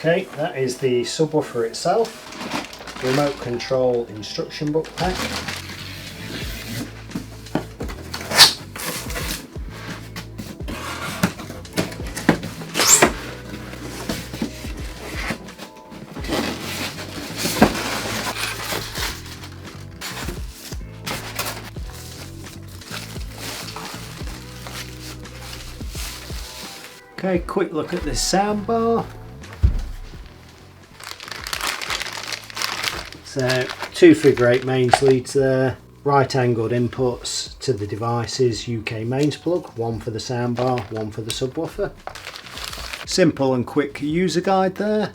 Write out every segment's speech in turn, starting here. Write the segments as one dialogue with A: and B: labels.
A: Okay, that is the subwoofer itself, remote control instruction book pack. Okay, quick look at this soundbar. So, two figure 8 mains leads there, right angled inputs to the device's UK mains plug, one for the soundbar, one for the subwoofer. Simple and quick user guide there.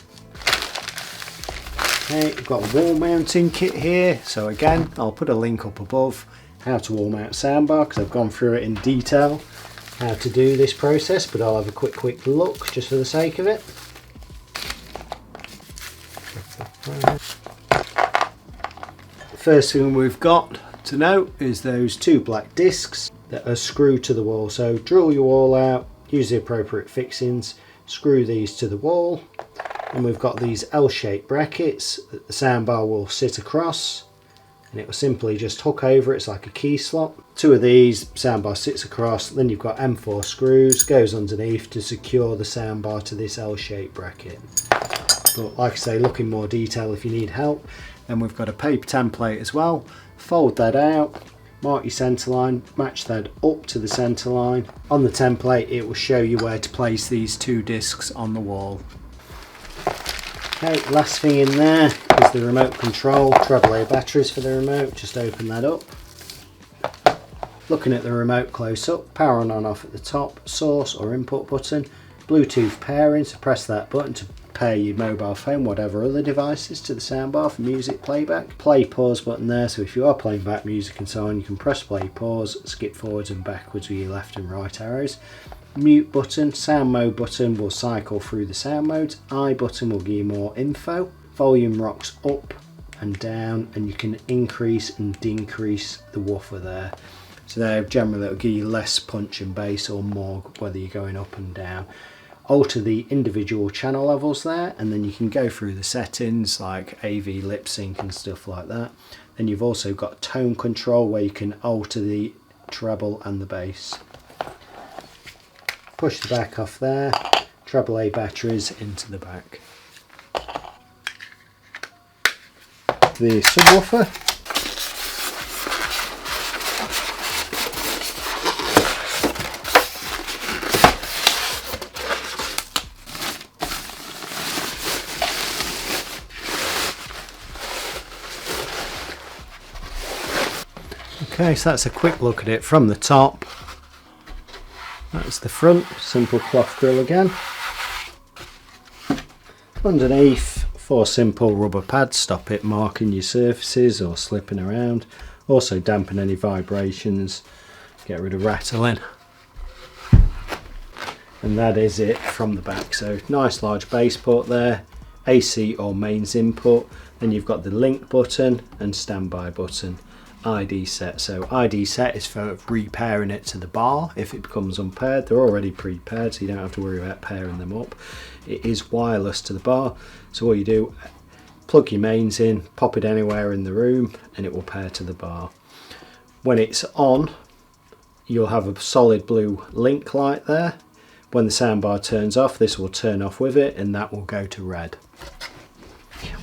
A: Okay, we've got a wall mounting kit here, so again I'll put a link up above how to wall mount soundbar because I've gone through it in detail how to do this process, but I'll have a quick look just for the sake of it. First thing we've got to note is those two black discs that are screwed to the wall. So drill your wall out, use the appropriate fixings, screw these to the wall, and we've got these L-shaped brackets that the soundbar will sit across, and it will simply just hook over. It's like a key slot. Two of these, soundbar sits across, then you've got M4 screws, goes underneath to secure the soundbar to this L-shaped bracket. But like I say, look in more detail if you need help. Then we've got a paper template as well. Fold that out, mark your centre line, match that up to the centre line. On the template it will show you where to place these two discs on the wall. Okay, last thing in there is the remote control, AAA batteries for the remote. Just open that up. Looking at the remote close up, power on and off at the top, source or input button, Bluetooth pairing, so press that button to pair your mobile phone, whatever other devices, to the soundbar for music playback. Play pause button there, so if you are playing back music and so on, you can press play pause, skip forwards and backwards with your left and right arrows. Mute button, sound mode button will cycle through the sound modes. I button will give you more info. Volume rocks up and down, and you can increase and decrease the woofer there. So there, generally it'll give you less punch and bass or more, whether you're going up and down. Alter the individual channel levels there, and then you can go through the settings like AV lip sync and stuff like that. Then you've also got tone control where you can alter the treble and the bass. Push the back off there, AAA batteries into the back. The subwoofer. Okay, so that's a quick look at it from the top. That's the front, simple cloth grill again. Underneath, 4 simple rubber pads, stop it marking your surfaces or slipping around. Also dampen any vibrations, get rid of rattling. And that is it from the back. So nice large base port there, AC or mains input. Then you've got the link button and standby button. ID set. So ID set is for repairing it to the bar if it becomes unpaired. They're already pre-paired, so you don't have to worry about pairing them up. It is wireless to the bar, so all you do, plug your mains in, pop it anywhere in the room, and it will pair to the bar. When it's on, you'll have a solid blue link light there. When the soundbar turns off, this will turn off with it, and that will go to red.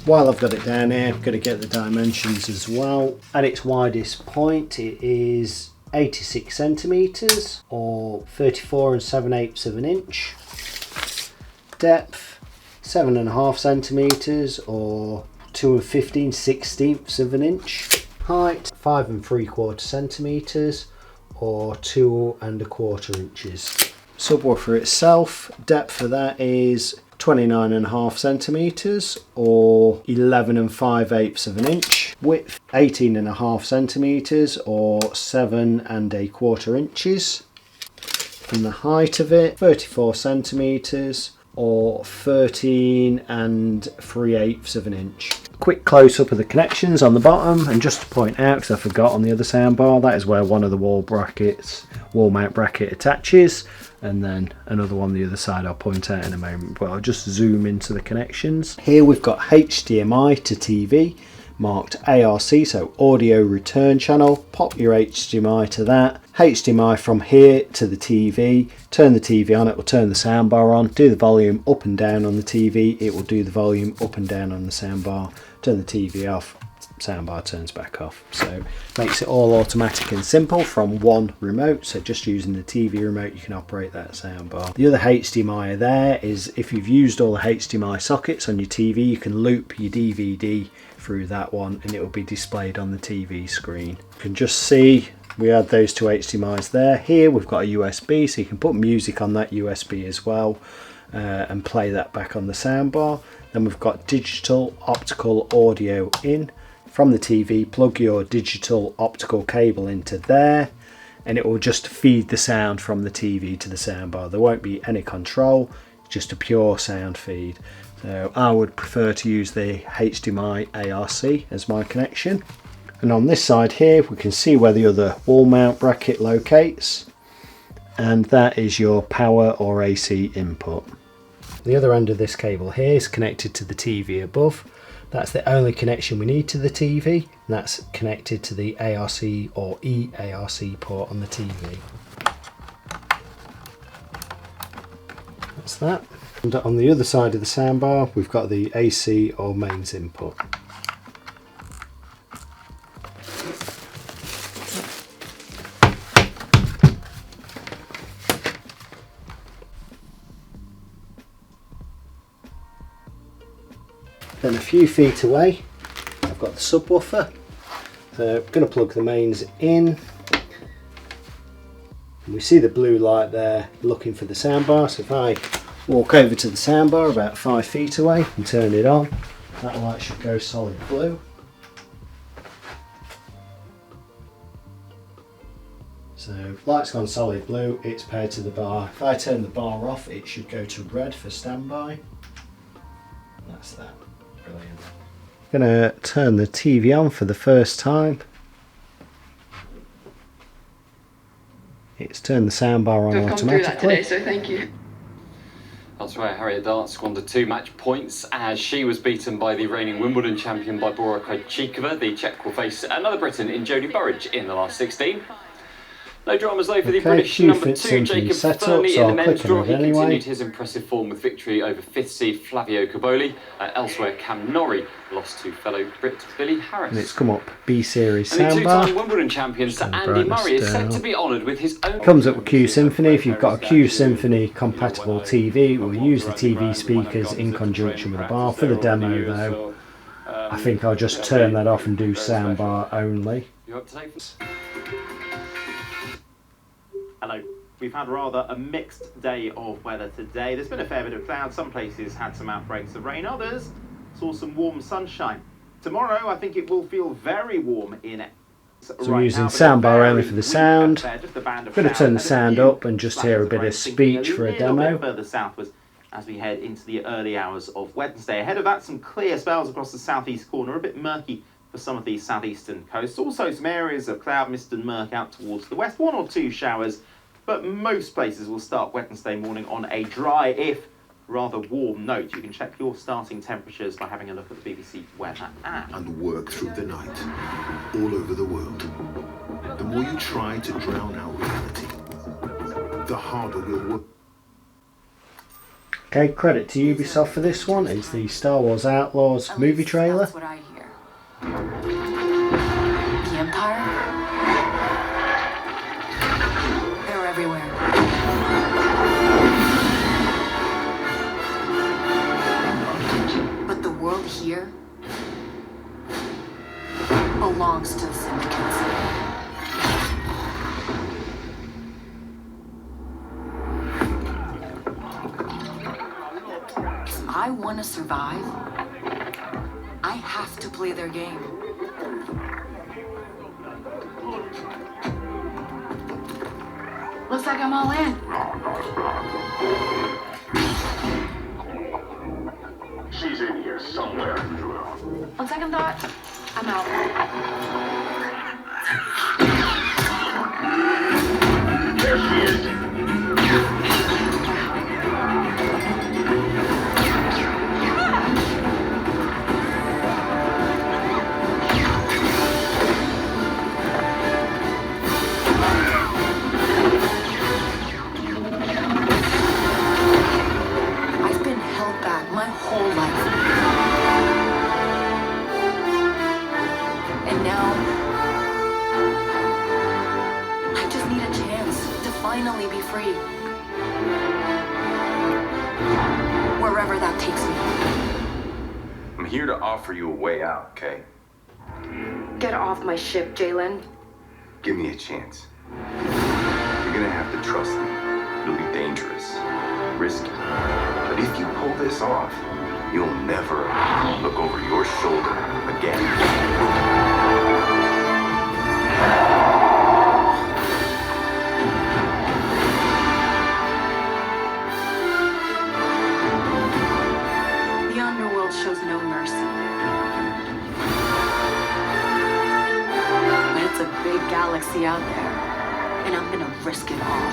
A: While I've got it down here, I'm going to get the dimensions as well. At its widest point, it is 86 centimeters or 34 7/8 of an inch. Depth 7.5 centimeters or 2 15/16 of an inch. Height 5 3/4 centimeters or 2 1/4 inches. Subwoofer itself, depth for that is 29.5 centimeters or 11 5/8 of an inch. Width 18.5 centimeters or 7 1/4 inches. And the height of it 34 centimeters or 13 3/8 of an inch. Quick close up of the connections on the bottom, and just to point out, because I forgot on the other soundbar, that is where one of the wall mount bracket attaches, and then another one the other side I'll point out in a moment, but I'll just zoom into the connections. Here we've got HDMI to TV, marked ARC, so audio return channel. Pop your HDMI to that. HDMI from here to the TV. Turn the TV on, it will turn the soundbar on. Do the volume up and down on the TV, it will do the volume up and down on the soundbar. Turn the TV off, soundbar turns back off. So makes it all automatic and simple from one remote. So just using the TV remote you can operate that soundbar. The other HDMI there is, if you've used all the HDMI sockets on your TV, you can loop your DVD through that one and it will be displayed on the TV screen. You can just see we had those two HDMIs there. Here we've got a USB, so you can put music on that USB as well and play that back on the soundbar. Then we've got digital optical audio in. From the TV, plug your digital optical cable into there and it will just feed the sound from the TV to the soundbar. There won't be any control, just a pure sound feed. So I would prefer to use the HDMI ARC as my connection. And on this side here we can see where the other wall mount bracket locates, and that is your power or AC input. The other end of this cable here is connected to the TV above. That's the only connection we need to the TV, and that's connected to the ARC or eARC port on the TV. That's that. And on the other side of the soundbar we've got the AC or mains input. Then a few feet away I've got the subwoofer, so I'm going to plug the mains in. And we see the blue light there looking for the soundbar, so if I walk over to the soundbar about 5 feet away and turn it on, that light should go solid blue. So light's gone solid blue, it's paired to the bar. If I turn the bar off it should go to red for standby. That's that. Brilliant. I'm going to turn the TV on for the first time. It's turned the soundbar on automatically.
B: That today, so thank you.
C: Elsewhere, Harriet Dart squandered 2 match points as she was beaten by the reigning Wimbledon champion Barbora Krejcikova. The Czech will face another Briton in Jodie Burrage in the last 16. No dramas though for the British number 2, Jacob Fernie, in the men's draw. He continued his impressive form with victory over 5th seed Flavio Cobolli. Elsewhere, Cam Norrie lost to fellow Brit Billy Harris.
A: And it's come up B Series soundbar.
C: And the 2-time Wimbledon champion Sir Andy Murray is set to be honoured with his own.
A: Comes up with Q Symphony. If you've got a Q Symphony compatible TV, we'll use the TV speakers in conjunction with the bar. For the demo though, I think I'll just turn that off and do soundbar only.
D: Hello. We've had rather a mixed day of weather today. There's been a fair bit of cloud. Some places had some outbreaks of rain. Others saw some warm sunshine. Tomorrow, I think it will feel very warm in.
A: So we're using soundbar only for the sound. I'm going to turn the sound up and just hear a bit of speech for a demo.
D: Further southwards as we head into the early hours of Wednesday. Ahead of that, some clear spells across the southeast corner. A bit murky for some of the southeastern coasts. Also some areas of cloud, mist and murk out towards the west. 1 or 2 showers. But most places will start Wednesday morning on a dry, if rather warm note. You can check your starting temperatures by having a look at the BBC Weather app.
E: And work through the night, all over the world. The more you try to drown out reality, the harder we'll work.
A: Okay, credit to Ubisoft for this one. It's the Star Wars Outlaws movie trailer.
F: That's what I hear. The Empire? They're everywhere. But the world here belongs to the syndicates. If I want to survive, I have to play their game. Looks like I'm all in.
E: She's in here somewhere, Drew.
F: On second thought, I'm out.
E: There she is.
F: I've been held back my whole life. And now, I just need a chance to finally be free. Wherever that takes me.
B: I'm here to offer you a way out, okay?
F: Get off my ship, Jalen.
B: Give me a chance. You're gonna have to trust me. It'll be dangerous, risky. But if you pull this off, you'll never look over your shoulder again.
F: The underworld shows no mercy. But it's a big galaxy out there, and I'm gonna risk it all.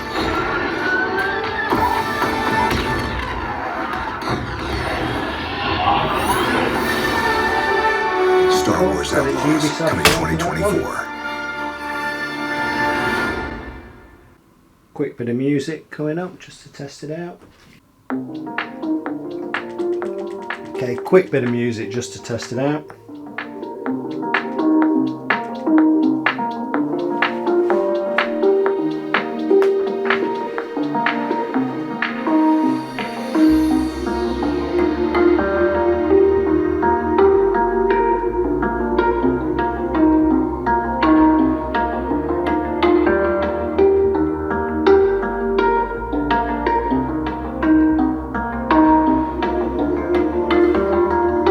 E: Star Wars
A: But it's
E: Outlaws
A: Ubisoft
E: coming
A: working that
E: 2024.
A: Quick bit of music coming up just to test it out. Okay, quick bit of music just to test it out.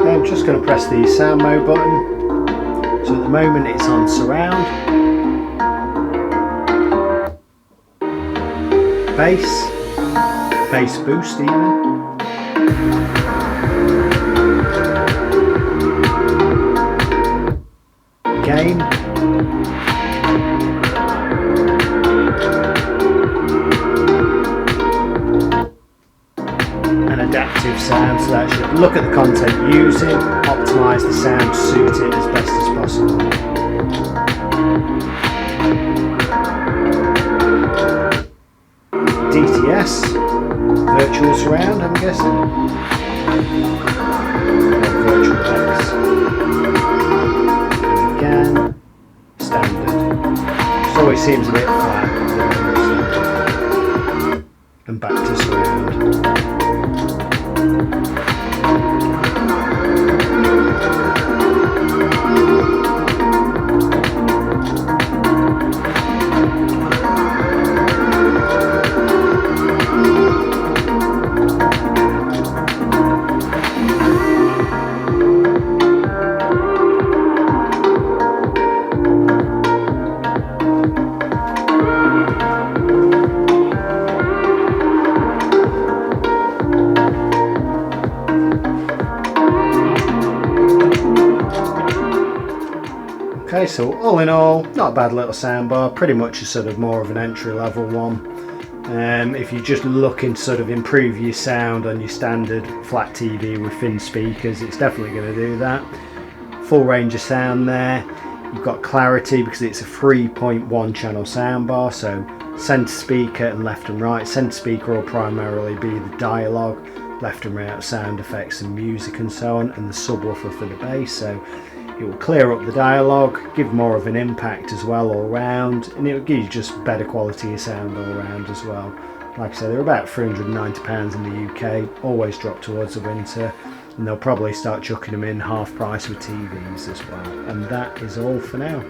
A: I'm just going to press the sound mode button. So at the moment it's on surround, bass boost even, gain, and adaptive sound, so that should look at the content using, optimise the sound to suit it as best as possible. DTS, virtual surround I'm guessing, or virtual X, again, standard, so it seems a bit flat, and back to surround. Okay, so all in all, not a bad little soundbar, pretty much a sort of more of an entry level one. If you're just looking to sort of improve your sound on your standard flat TV with thin speakers, it's definitely going to do that. Full range of sound there. You've got clarity because it's a 3.1 channel soundbar, so centre speaker and left and right. Centre speaker will primarily be the dialogue, left and right sound effects and music and so on, and the subwoofer for the bass. So it will clear up the dialogue, give more of an impact as well all round, and it will give you just better quality of sound all round as well. Like I said, they're about £390 in the UK, always drop towards the winter, and they'll probably start chucking them in half price with TVs as well. And that is all for now.